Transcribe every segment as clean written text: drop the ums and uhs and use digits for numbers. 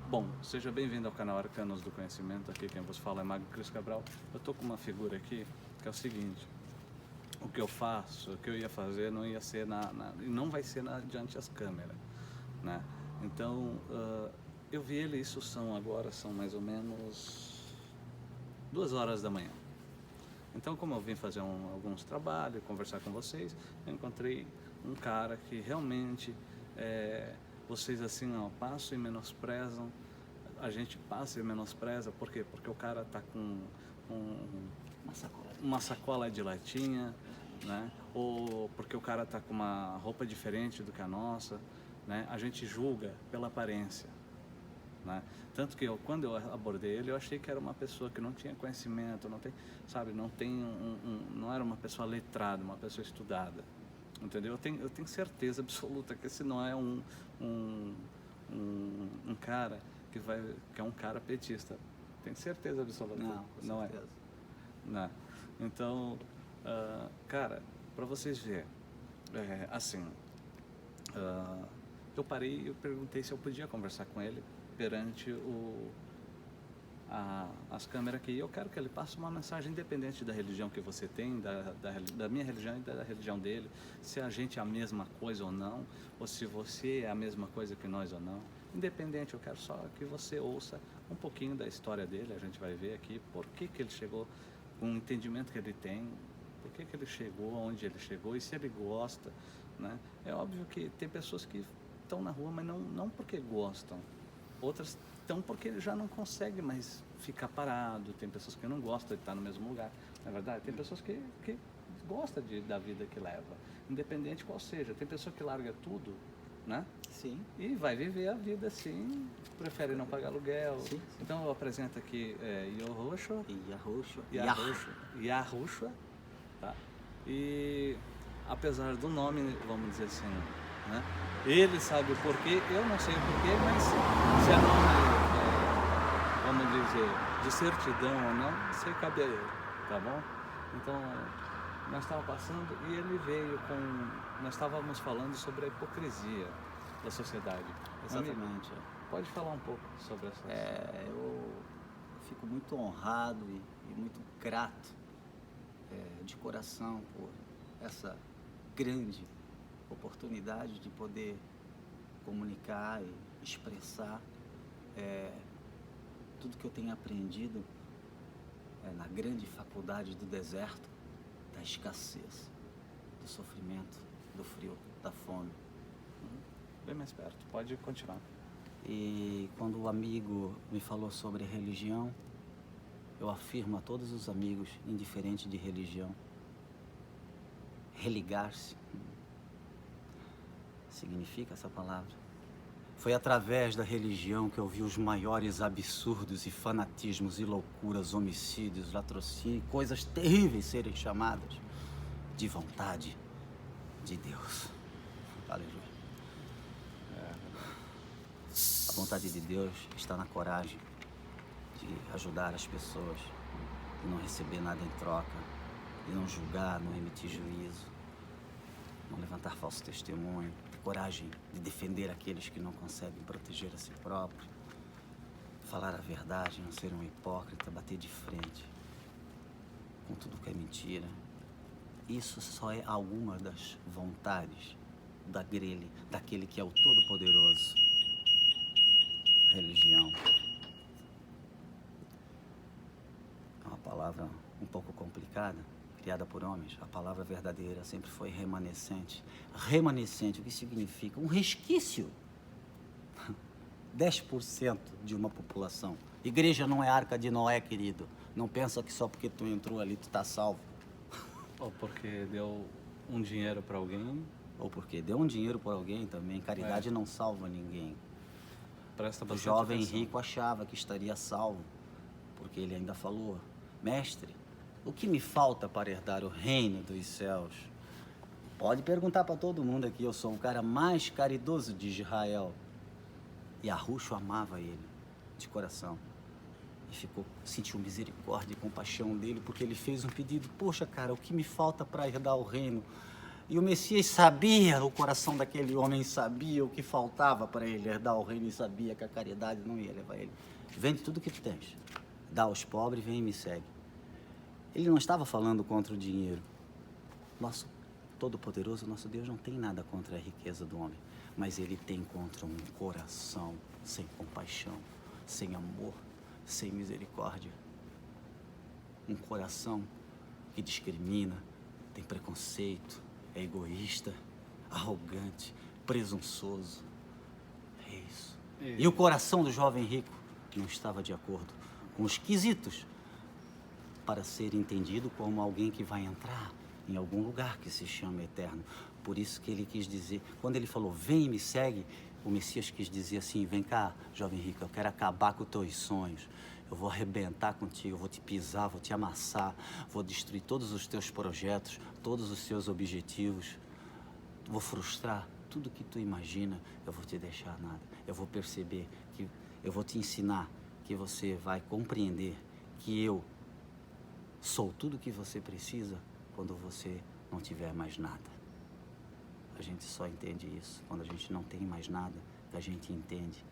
Bom, seja bem-vindo ao canal Arcanos do Conhecimento. Aqui quem vos fala é Mago Cris Cabral. Eu tô com uma figura aqui que é o seguinte: o que eu faço, o que eu ia fazer não ia ser e não vai ser diante as câmeras, né? Então, eu vi ele, agora são mais ou menos 2 horas da manhã. Então, como eu vim fazer alguns trabalhos, conversar com vocês, eu encontrei um cara que realmente, vocês assim, ó, passam e menosprezam, a gente passa e menospreza, por quê? Porque o cara tá com uma sacola de latinha, né? Ou porque o cara tá com uma roupa diferente do que a nossa, né? A gente julga pela aparência, né? Tanto que quando eu abordei ele, eu achei que era uma pessoa que não tinha conhecimento, não tem, sabe, não era uma pessoa letrada, uma pessoa estudada, entendeu? Eu tenho certeza absoluta que esse não é um cara que é um cara petista. Tenho certeza absoluta. Não, com Não é. certeza. Não. Então, cara, para vocês verem, assim, eu parei e eu perguntei se eu podia conversar com ele perante as câmeras aqui. Eu quero que ele passe uma mensagem independente da religião que você tem, da minha religião e da religião dele, se a gente é a mesma coisa ou não, ou se você é a mesma coisa que nós ou não. Independente, eu quero só que você ouça um pouquinho da história dele. A gente vai ver aqui por que ele chegou com o entendimento que ele tem, por que ele chegou onde ele chegou e se ele gosta, né? É óbvio que tem pessoas que estão na rua, mas não porque gostam. Outras estão porque ele já não consegue mais ficar parado. Tem pessoas que não gostam de estar no mesmo lugar, não é verdade? Tem pessoas que gostam da vida que leva, independente qual seja. Tem pessoa que larga tudo, né? Sim. E vai viver a vida assim, prefere não pagar aluguel. Sim. Então eu apresento aqui Yahushua. Yahushua, tá? E apesar do nome, vamos dizer assim, né? Ele sabe o porquê, eu não sei o porquê, mas se é nome, vamos dizer, de certidão ou não, isso aí cabe a ele, tá bom? Então, nós estávamos passando e ele veio nós estávamos falando sobre a hipocrisia da sociedade. Exatamente. Amigo, pode falar um pouco sobre essa... Eu fico muito honrado e muito grato de coração por essa grande oportunidade de poder comunicar e expressar tudo que eu tenho aprendido na grande faculdade do deserto, da escassez, do sofrimento, do frio, da fome. Bem mais perto, pode continuar. E quando o amigo me falou sobre religião, eu afirmo a todos os amigos, indiferente de religião, religar-se significa essa palavra. Foi através da religião que eu vi os maiores absurdos e fanatismos e loucuras, homicídios, latrocínio, coisas terríveis serem chamadas de vontade de Deus. Aleluia. A vontade de Deus está na coragem de ajudar as pessoas, de não receber nada em troca, de não julgar, não emitir juízo, não levantar falso testemunho, ter coragem de defender aqueles que não conseguem proteger a si próprio, falar a verdade, não ser um hipócrita, bater de frente com tudo que é mentira. Isso só é alguma das vontades daquele que é o Todo-Poderoso. Religião é uma palavra um pouco complicada, criada por homens. A palavra verdadeira sempre foi remanescente. Remanescente, o que significa? Um resquício. 10% de uma população. Igreja não é arca de Noé, querido. Não pensa que só porque tu entrou ali tu tá salvo. Ou porque deu um dinheiro para alguém. Ou porque deu um dinheiro para alguém também. Caridade não salva ninguém. Presta O bastante jovem atenção. rico achava que estaria salvo, porque ele ainda falou: mestre, o que me falta para herdar o reino dos céus? Pode perguntar para todo mundo aqui, eu sou o cara mais caridoso de Israel. E Yahushua amava ele, de coração. E sentiu misericórdia e compaixão dele, porque ele fez um pedido: poxa, cara, o que me falta para herdar o reino? E o Messias sabia, o coração daquele homem sabia o que faltava para ele herdar o reino e sabia que a caridade não ia levar ele. Vende tudo que tu tens, dá aos pobres, vem e me segue. Ele não estava falando contra o dinheiro. Nosso Todo-Poderoso, nosso Deus, não tem nada contra a riqueza do homem, mas ele tem contra um coração sem compaixão, sem amor, sem misericórdia. Um coração que discrimina, tem preconceito, é egoísta, arrogante, presunçoso. É isso. E o coração do jovem rico não estava de acordo com os quesitos para ser entendido como alguém que vai entrar em algum lugar que se chama eterno. Por isso que ele quis dizer, quando ele falou, vem e me segue, o Messias quis dizer assim, vem cá, jovem rico, eu quero acabar com os teus sonhos. Eu vou arrebentar contigo, eu vou te pisar, vou te amassar, vou destruir todos os teus projetos, todos os seus objetivos. Vou frustrar tudo que tu imagina, eu vou te deixar nada. Eu vou perceber, eu vou te ensinar que você vai compreender que eu sou tudo que você precisa quando você não tiver mais nada. A gente só entende isso quando a gente não tem mais nada, que a gente entende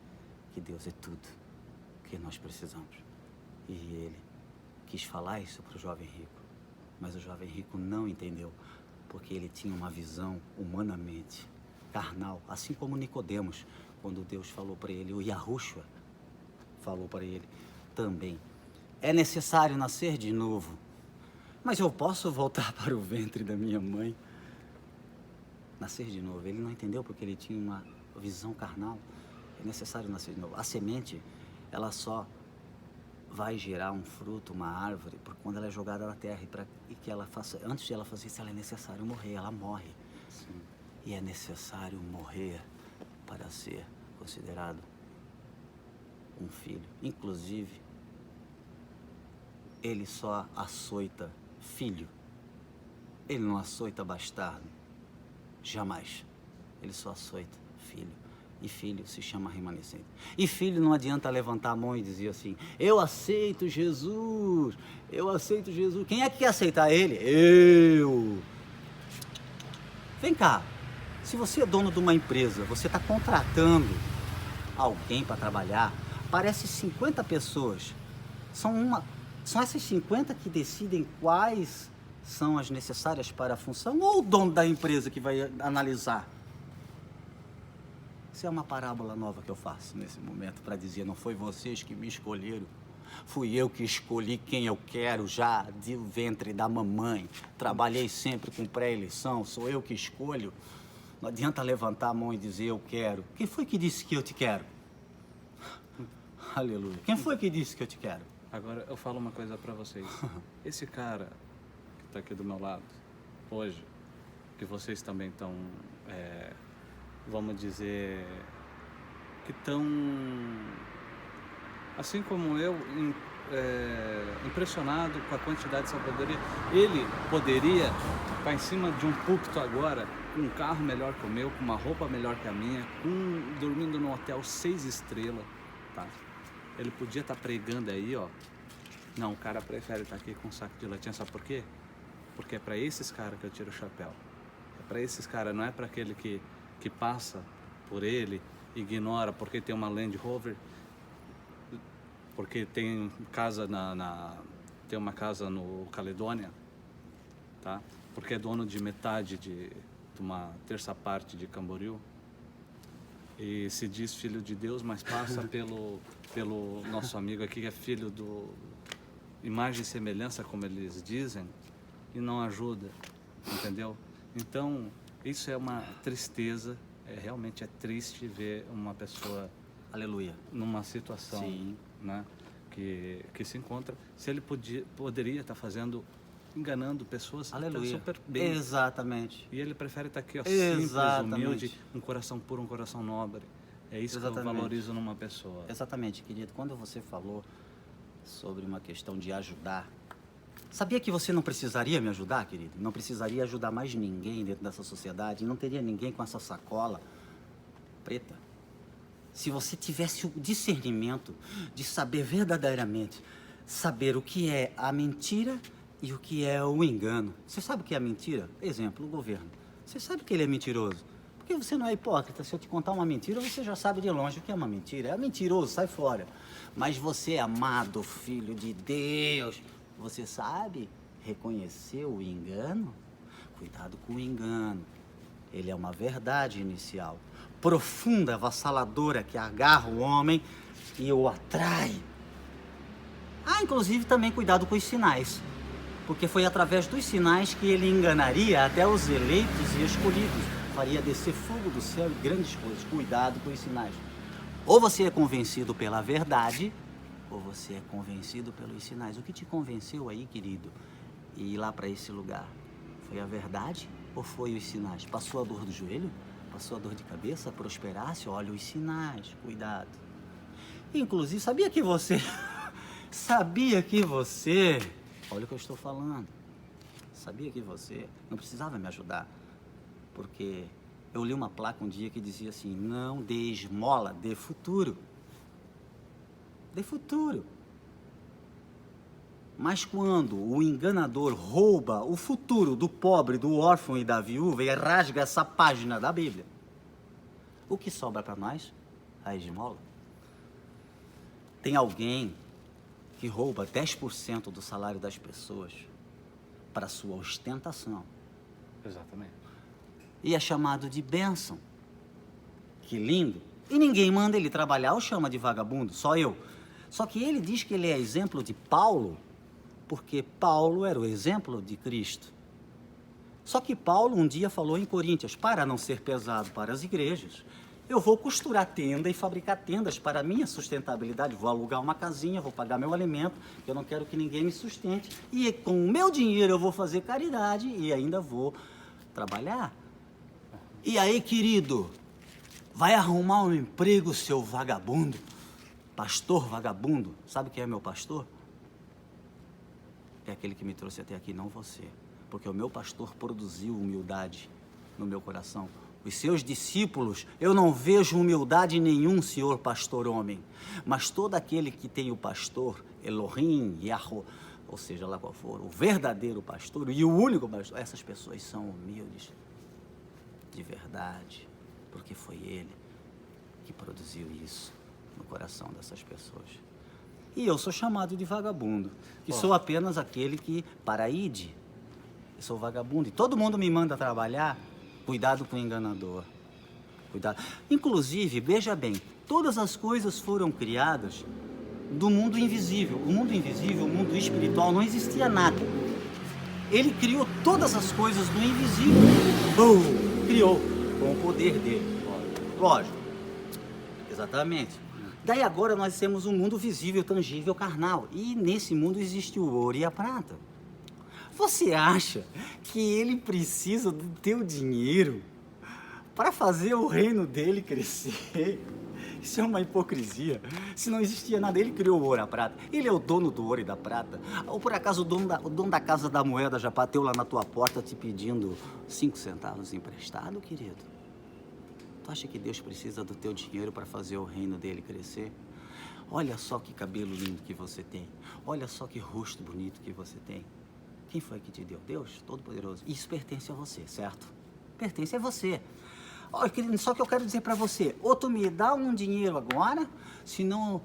que Deus é tudo que nós precisamos. E ele quis falar isso para o jovem rico, mas o jovem rico não entendeu, porque ele tinha uma visão humanamente carnal, assim como Nicodemos, quando Deus falou para ele, o Yahushua falou para ele também, é necessário nascer de novo, mas eu posso voltar para o ventre da minha mãe? Nascer de novo, ele não entendeu porque ele tinha uma visão carnal, é necessário nascer de novo. A semente, ela só vai gerar um fruto, uma árvore, porque quando ela é jogada na terra e que ela faça, antes de ela fazer isso, ela é necessário morrer, ela morre. Sim. E é necessário morrer para ser considerado um filho. Inclusive, ele só açoita filho. Ele não açoita bastardo. Jamais. Ele só açoita filho. E filho se chama remanescente. E filho não adianta levantar a mão e dizer assim, eu aceito Jesus, eu aceito Jesus. Quem é que quer aceitar ele? Eu. Vem cá, se você é dono de uma empresa, você está contratando alguém para trabalhar, parece 50 pessoas. São essas 50 que decidem quais são as necessárias para a função ou o dono da empresa que vai analisar? Isso é uma parábola nova que eu faço nesse momento para dizer, não foi vocês que me escolheram, fui eu que escolhi quem eu quero já do ventre da mamãe, trabalhei sempre com pré-eleição, sou eu que escolho, não adianta levantar a mão e dizer eu quero. Quem foi que disse que eu te quero? Aleluia. Quem foi que disse que eu te quero? Agora eu falo uma coisa para vocês, esse cara que está aqui do meu lado, hoje, que vocês também estão... vamos dizer, que estão, assim como eu, impressionado com a quantidade de sabedoria. Ele poderia estar em cima de um púlpito agora, com um carro melhor que o meu, com uma roupa melhor que a minha, dormindo num hotel 6 estrelas, tá? Ele podia estar pregando aí, ó. Não, o cara prefere estar aqui com um saco de latinha, sabe por quê? Porque é para esses caras que eu tiro o chapéu. É para esses caras, não é para aquele que passa por ele, ignora porque tem uma Land Rover, porque tem casa tem uma casa no Caledônia, tá? Porque é dono de metade de uma terça parte de Camboriú e se diz filho de Deus, mas passa pelo nosso amigo aqui que é filho do imagem e semelhança, como eles dizem, e não ajuda, entendeu? Então isso é uma tristeza, realmente é triste ver uma pessoa, aleluia, numa situação, sim, né, que se encontra, se ele poderia estar enganando pessoas, aleluia, super bem. Exatamente. E ele prefere estar aqui, ó, simples, humilde, um coração puro, um coração nobre. É isso que eu valorizo numa pessoa. Exatamente, querido. Quando você falou sobre uma questão de ajudar, sabia que você não precisaria me ajudar, querido? Não precisaria ajudar mais ninguém dentro dessa sociedade. Não teria ninguém com essa sacola preta. Se você tivesse o discernimento de saber verdadeiramente, saber o que é a mentira e o que é o engano. Você sabe o que é a mentira? Exemplo, o governo. Você sabe que ele é mentiroso. Porque você não é hipócrita. Se eu te contar uma mentira, você já sabe de longe o que é uma mentira. É mentiroso, sai fora. Mas você é amado filho de Deus. Você sabe reconhecer o engano? Cuidado com o engano. Ele é uma verdade inicial, profunda, avassaladora, que agarra o homem e o atrai. Inclusive também cuidado com os sinais, porque foi através dos sinais que ele enganaria até os eleitos e escolhidos, faria descer fogo do céu e grandes coisas. Cuidado com os sinais. Ou você é convencido pela verdade, ou você é convencido pelos sinais. O que te convenceu aí, querido, e ir lá para esse lugar? Foi a verdade ou foi os sinais? Passou a dor do joelho? Passou a dor de cabeça? Prosperasse? Olha os sinais, cuidado. Inclusive, sabia que você... Olha o que eu estou falando. Sabia que você não precisava me ajudar. Porque eu li uma placa um dia que dizia assim: não dê esmola, dê futuro. Dê futuro. Mas quando o enganador rouba o futuro do pobre, do órfão e da viúva e rasga essa página da Bíblia, o que sobra para nós? A esmola. Tem alguém que rouba 10% do salário das pessoas para sua ostentação. Exatamente. E é chamado de bênção. Que lindo. E ninguém manda ele trabalhar ou chama de vagabundo, só eu. Só que ele diz que ele é exemplo de Paulo, porque Paulo era o exemplo de Cristo. Só que Paulo um dia falou em Coríntios: para não ser pesado para as igrejas, eu vou costurar tenda e fabricar tendas para a minha sustentabilidade. Vou alugar uma casinha, vou pagar meu alimento, eu não quero que ninguém me sustente. E com o meu dinheiro eu vou fazer caridade e ainda vou trabalhar. E aí, querido, vai arrumar um emprego, seu vagabundo. Pastor vagabundo. Sabe quem é meu pastor? É aquele que me trouxe até aqui, não você. Porque o meu pastor produziu humildade no meu coração. Os seus discípulos, eu não vejo humildade nenhum, senhor pastor homem. Mas todo aquele que tem o pastor, Elohim, Yahweh, ou seja lá qual for, o verdadeiro pastor e o único pastor, essas pessoas são humildes, de verdade. Porque foi ele que produziu isso no coração dessas pessoas. E eu sou chamado de vagabundo, que sou apenas aquele que, para ide, eu sou vagabundo. E todo mundo me manda trabalhar, cuidado com o enganador. Cuidado. Inclusive, veja bem, todas as coisas foram criadas do mundo invisível. O mundo invisível, o mundo espiritual, não existia nada. Ele criou todas as coisas do invisível. Criou com o poder dele. Lógico. Exatamente. Daí agora nós temos um mundo visível, tangível, carnal. E nesse mundo existe o ouro e a prata. Você acha que ele precisa do teu dinheiro para fazer o reino dele crescer? Isso é uma hipocrisia. Se não existia nada, ele criou o ouro e a prata. Ele é o dono do ouro e da prata. Ou por acaso o dono da casa da moeda já bateu lá na tua porta te pedindo 5 centavos emprestado, querido? Tu acha que Deus precisa do teu dinheiro para fazer o reino dele crescer? Olha só que cabelo lindo que você tem. Olha só que rosto bonito que você tem. Quem foi que te deu? Deus Todo-Poderoso. Isso pertence a você, certo? Pertence a você. Olha, querido, só que eu quero dizer para você, ou tu me dá um dinheiro agora, senão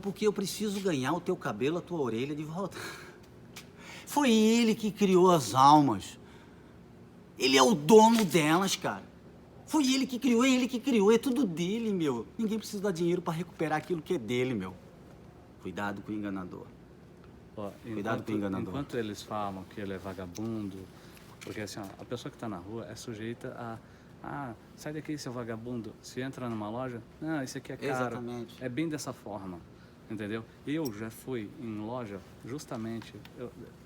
porque eu preciso ganhar o teu cabelo, a tua orelha de volta. Foi ele que criou as almas. Ele é o dono delas, cara. Foi ele que criou, é tudo dele, meu. Ninguém precisa dar dinheiro para recuperar aquilo que é dele, meu. Cuidado com o enganador. Cuidado com o enganador. Enquanto eles falam que ele é vagabundo, porque assim, ó, a pessoa que está na rua é sujeita a... sai daqui, seu vagabundo. Se entra numa loja, não, isso aqui é caro. Exatamente. É bem dessa forma, entendeu? Eu já fui em loja, justamente,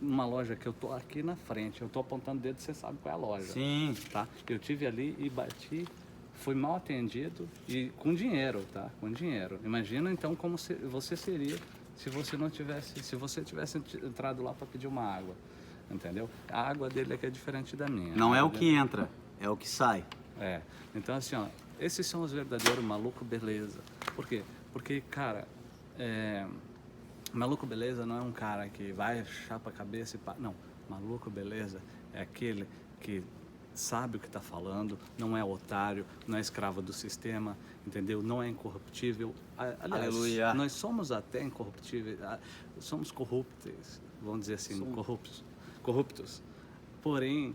numa loja que eu tô aqui na frente, eu tô apontando o dedo, você sabe qual é a loja. Sim. Tá? Eu tive ali e bati, fui mal atendido e com dinheiro, tá? Com dinheiro. Imagina então como você seria se você tivesse entrado lá para pedir uma água, entendeu? A água dele é que é diferente da minha. Não é o que entra, é o que sai. É. Então assim, ó, esses são os verdadeiros maluco beleza. Por quê? Porque, cara, maluco beleza não é um cara que vai, chapa a cabeça e pá. Não, maluco beleza é aquele que sabe o que está falando, não é otário, não é escravo do sistema, entendeu? Não é incorruptível. Aliás, Aleluia. nós somos até incorruptíveis, somos corruptos, vamos dizer assim, corruptos. Porém,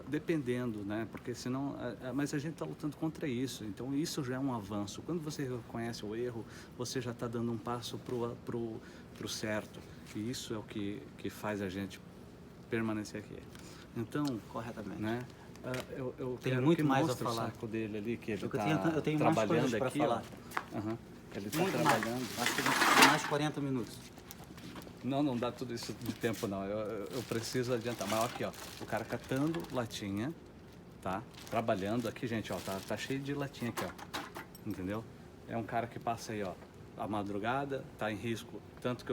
dependendo, né? Porque senão, mas a gente está lutando contra isso, então isso já é um avanço. Quando você reconhece o erro, você já está dando um passo pro certo, e isso é o que faz a gente permanecer aqui. Então, Corretamente. né? Eu Tenho quero muito que mais a mostre falar. O saco dele ali, que ele Eu está tenho mais trabalhando coisas para aqui. falar. Uhum. Ele está Muito trabalhando. mais. Acho que tem mais 40 minutos. Não dá tudo isso de tempo, não. Eu preciso adiantar. Mas aqui, ó, o cara catando latinha, tá? Trabalhando aqui, gente, ó, tá cheio de latinha aqui, ó. Entendeu? É um cara que passa aí, ó, a madrugada, tá em risco. Tanto que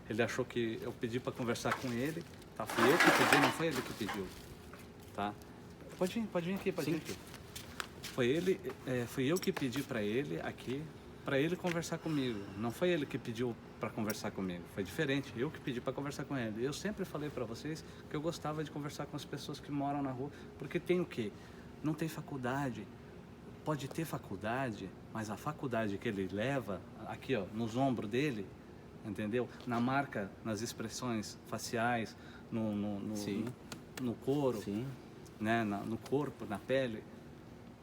ele achou que eu pedi para conversar com ele, tá? Fui eu que pedi, não foi ele que pediu, tá? Pode vir aqui, pode vir aqui. Foi eu que pedi para ele aqui, para ele conversar comigo. Não foi ele que pediu para conversar comigo, foi diferente. Eu que pedi para conversar com ele. Eu sempre falei para vocês que eu gostava de conversar com as pessoas que moram na rua, porque tem o quê? Não tem faculdade. Pode ter faculdade, mas a faculdade que ele leva aqui, ó, nos ombros dele, entendeu? Na marca, nas expressões faciais, no couro, Sim. né? No corpo, na pele,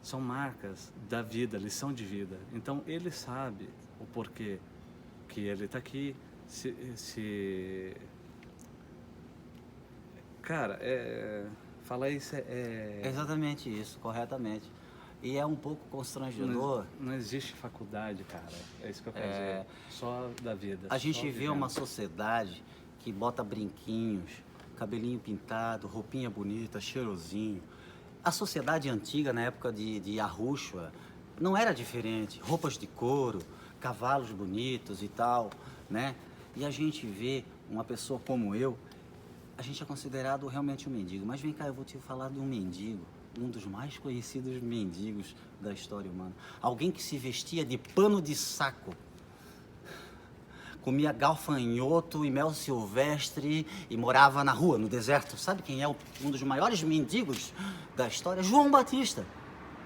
são marcas da vida, lição de vida. Então ele sabe o porquê que ele está aqui. Cara, falar isso É exatamente isso, corretamente. E é um pouco constrangedor. Não existe faculdade, cara. É isso que eu quero dizer. Só da vida. A gente vê vivendo. uma sociedade que bota brinquinhos, cabelinho pintado, roupinha bonita, cheirosinho. A sociedade antiga, na época de Arruxo, não era diferente. Roupas de couro, cavalos bonitos e tal, né? E a gente vê uma pessoa como eu, a gente é considerado realmente um mendigo. Mas vem cá, eu vou te falar de um mendigo, um dos mais conhecidos mendigos da história humana. Alguém que se vestia de pano de saco, comia gafanhoto e mel silvestre e morava na rua, no deserto. Sabe quem é um dos maiores mendigos da história? João Batista,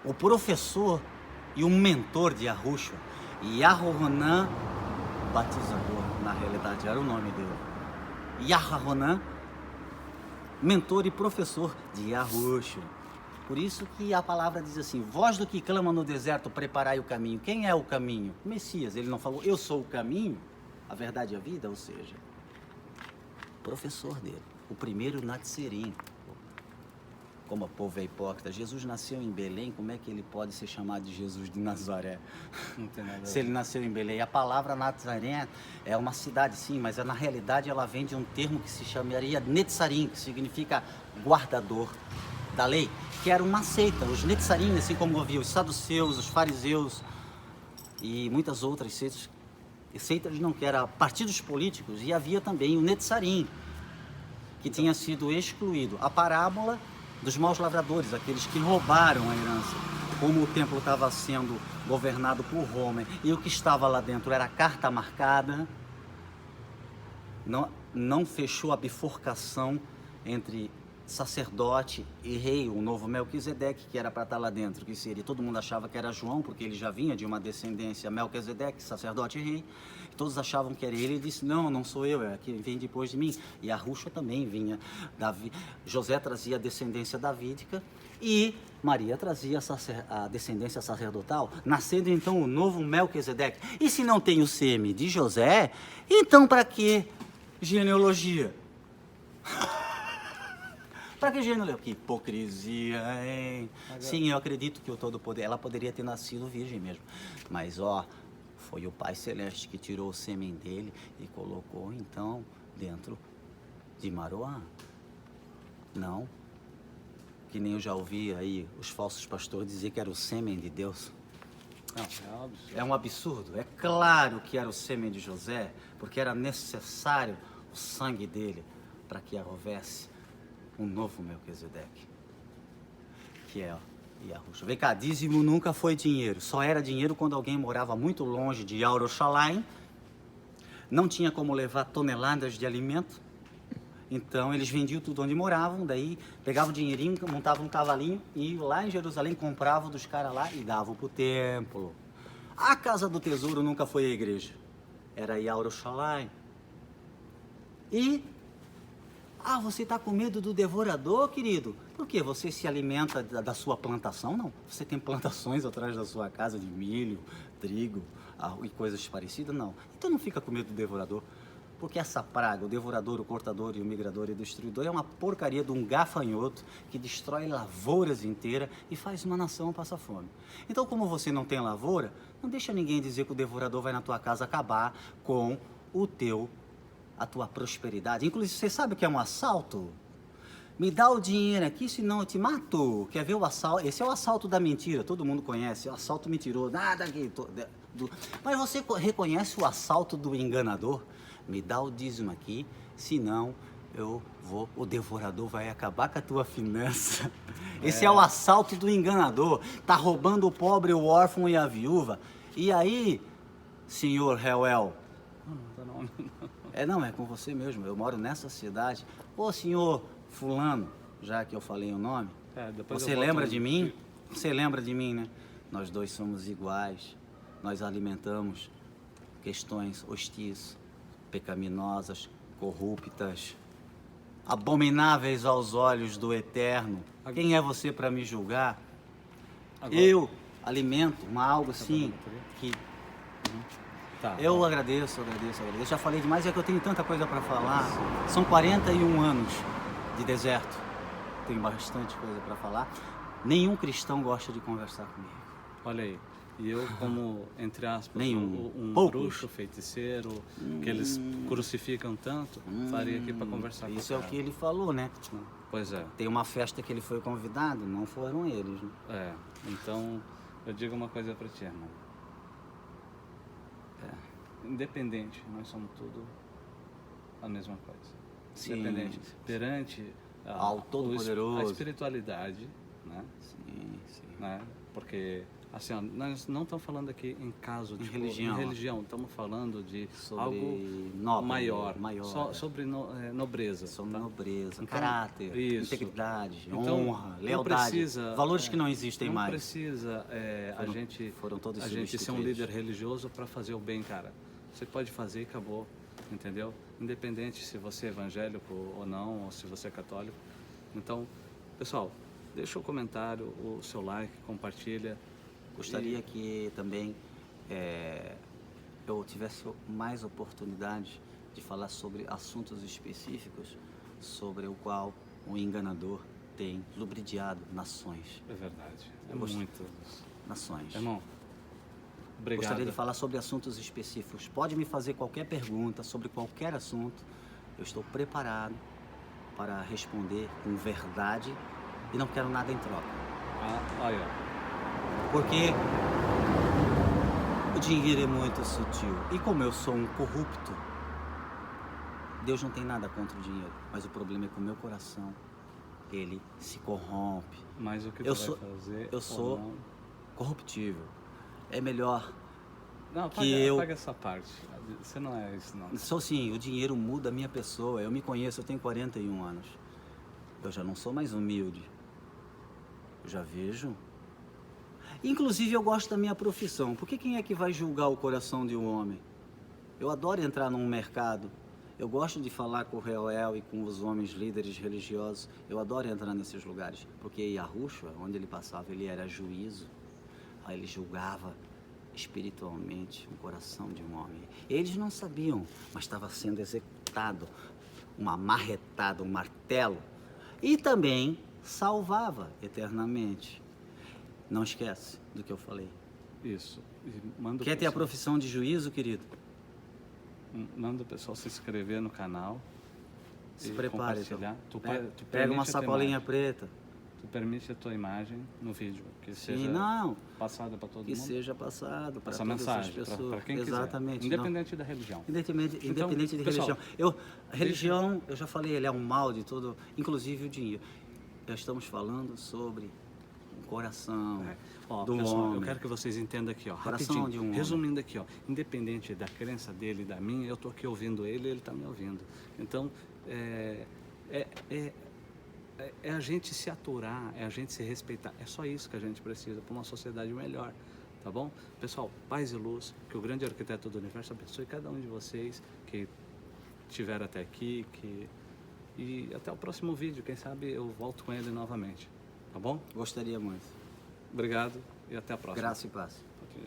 o professor e o mentor de Arruxo. Yaharonan Batizador, na realidade, era o nome dele. Yaharonan, mentor e professor de Arruxo. Por isso que a palavra diz assim: voz do que clama no deserto, preparai o caminho. Quem é o caminho? O Messias. Ele não falou, eu sou o caminho, a verdade e a vida, ou seja, professor dele, o primeiro Nazarim. Como o povo é hipócrita, Jesus nasceu em Belém, como é que ele pode ser chamado de Jesus de Nazaré? Não tem nada a ver. Se ele nasceu em Belém. A palavra Nazaré é uma cidade, sim, mas na realidade ela vem de um termo que se chamaria Netzarim, que significa guardador da lei, que era uma seita. Os Netzarim, assim como havia os saduceus, os fariseus e muitas outras seitas, não, que eram partidos políticos, e havia também o Netzarim, que tinha sido excluído. A parábola dos maus lavradores, aqueles que roubaram a herança. Como o templo estava sendo governado por Roma e o que estava lá dentro era carta marcada, não fechou a bifurcação entre sacerdote e rei, o novo Melquisedeque, que era para estar lá dentro, que seria, todo mundo achava que era João, porque ele já vinha de uma descendência Melquisedeque, sacerdote e rei, todos achavam que era ele. Ele disse, não sou eu, é quem vem depois de mim. E Arruxo também vinha, José trazia a descendência davídica e Maria trazia a descendência sacerdotal, nascendo então o novo Melquisedeque. E se não tem o seme de José, então para que genealogia? Para que genealogia? Que hipocrisia, hein? Sim, eu acredito que o Todo-Poder, ela poderia ter nascido virgem mesmo. Mas, foi o Pai Celeste que tirou o sêmen dele e colocou, então, dentro de Maroã. Não, que nem eu já ouvi aí os falsos pastores dizer que era o sêmen de Deus. Não, é um absurdo. É um absurdo. É claro que era o sêmen de José, porque era necessário o sangue dele para que houvesse um novo Melquisedeque, que é Yahushua. Vem cá, dízimo nunca foi dinheiro. Só era dinheiro quando alguém morava muito longe de Yerushalayim, não tinha como levar toneladas de alimento Então eles vendiam tudo onde moravam, daí pegavam o dinheirinho, montavam um cavalinho e iam lá em Jerusalém, compravam dos caras lá e davam pro templo. A casa do tesouro nunca foi a igreja, era Yerushalayim. E, você tá com medo do devorador, querido? Por quê? Você se alimenta da sua plantação? Não, você tem plantações atrás da sua casa de milho, trigo e coisas parecidas? Não. Então não fica com medo do devorador. Porque essa praga, o devorador, o cortador e o migrador e o destruidor é uma porcaria de um gafanhoto que destrói lavouras inteiras e faz uma nação passar fome. Então, como você não tem lavoura, não deixa ninguém dizer que o devorador vai na tua casa acabar com a tua prosperidade. Inclusive, você sabe o que é um assalto? Me dá o dinheiro aqui, senão eu te mato. Quer ver o assalto? Esse é o assalto da mentira, todo mundo conhece, o assalto mentiroso. Nada aqui. Mas você reconhece o assalto do enganador? Me dá o dízimo aqui, senão o devorador vai acabar com a tua finança. Esse é o assalto do enganador. Tá roubando o pobre, o órfão e a viúva. E aí, senhor Reuel? Não, é com você mesmo. Eu moro nessa cidade. Ô, senhor fulano, já que eu falei o nome, você lembra de mim? Você lembra de mim, né? Nós dois somos iguais. Nós alimentamos questões hostis, pecaminosas, corruptas, abomináveis aos olhos do Eterno. Quem é você para me julgar? Agora, eu alimento algo assim que... Eu agradeço. Eu já falei demais, é que eu tenho tanta coisa para falar. São 41 anos de deserto. Tenho bastante coisa para falar. Nenhum cristão gosta de conversar comigo. Olha aí. E eu, como, entre aspas, um bruxo, feiticeiro, que eles crucificam tanto, faria aqui para conversar com isso. Isso é o que ele falou, né? Pois é. Tem uma festa que ele foi convidado, não foram eles, né? Então, eu digo uma coisa para ti, irmão. Independente, nós somos tudo a mesma coisa. Sim. Independente. Perante ao Todo-Poderoso, a espiritualidade, né? Sim. Né? Porque... assim, ó, nós não estamos falando aqui em caso de religião, estamos falando de sobre algo maior. Sobre nobreza. Sobre tá? nobreza, então, caráter, integridade, então, honra, lealdade, valores que não existem mais. Não precisa a gente ser um líder religioso para fazer o bem, cara. Você pode fazer e acabou, entendeu? Independente se você é evangélico ou não, ou se você é católico. Então, pessoal, deixa o comentário, o seu like, compartilha. Gostaria que também eu tivesse mais oportunidade de falar sobre assuntos específicos sobre o qual o enganador tem lubridiado nações. É verdade. Muitas nações. Irmão, obrigado. Gostaria de falar sobre assuntos específicos. Pode me fazer qualquer pergunta sobre qualquer assunto. Eu estou preparado para responder com verdade e não quero nada em troca. Olha. Porque o dinheiro é muito sutil. E como eu sou um corrupto, Deus não tem nada contra o dinheiro. Mas o problema é que o meu coração, ele se corrompe. Mas o que vai fazer? Eu sou corruptível. É melhor paga essa parte. Você não é isso, não. Sou sim, o dinheiro muda a minha pessoa. Eu me conheço, eu tenho 41 anos. Eu já não sou mais humilde. Eu já vejo... Inclusive, eu gosto da minha profissão. Porque quem é que vai julgar o coração de um homem? Eu adoro entrar num mercado. Eu gosto de falar com o Reuel e com os homens líderes religiosos. Eu adoro entrar nesses lugares. Porque Yahushua, onde ele passava, ele era juízo. Aí ele julgava espiritualmente o coração de um homem. Eles não sabiam, mas estava sendo executado. Uma marretada, um martelo. E também salvava eternamente. Não esquece do que eu falei. Isso. Quer ter a profissão de juízo, querido? Manda o pessoal se inscrever no canal. Se prepare. Tu pega uma sacolinha preta. Tu permite a tua imagem no vídeo. Que seja passada para todo mundo. Que seja passado para todas mensagem, as pessoas. Para quem Exatamente. quiser. Independente da religião. Independente de religião. Religião, eu já falei, ele é um mal de todo... Inclusive o dinheiro. Já estamos falando sobre... coração do pessoal, homem. eu quero que vocês entendam aqui, Coração rapidinho, de um resumindo aqui, independente da crença dele e da minha, eu tô aqui ouvindo ele, ele tá me ouvindo. Então, é, é, é, é a gente se aturar, é a gente se respeitar. É só isso que a gente precisa para uma sociedade melhor, tá bom? Pessoal, paz e luz, que o grande arquiteto do universo abençoe cada um de vocês que estiveram até aqui, e até o próximo vídeo, quem sabe eu volto com ele novamente, tá bom? Gostaria muito. Obrigado e até a próxima. Graça e paz.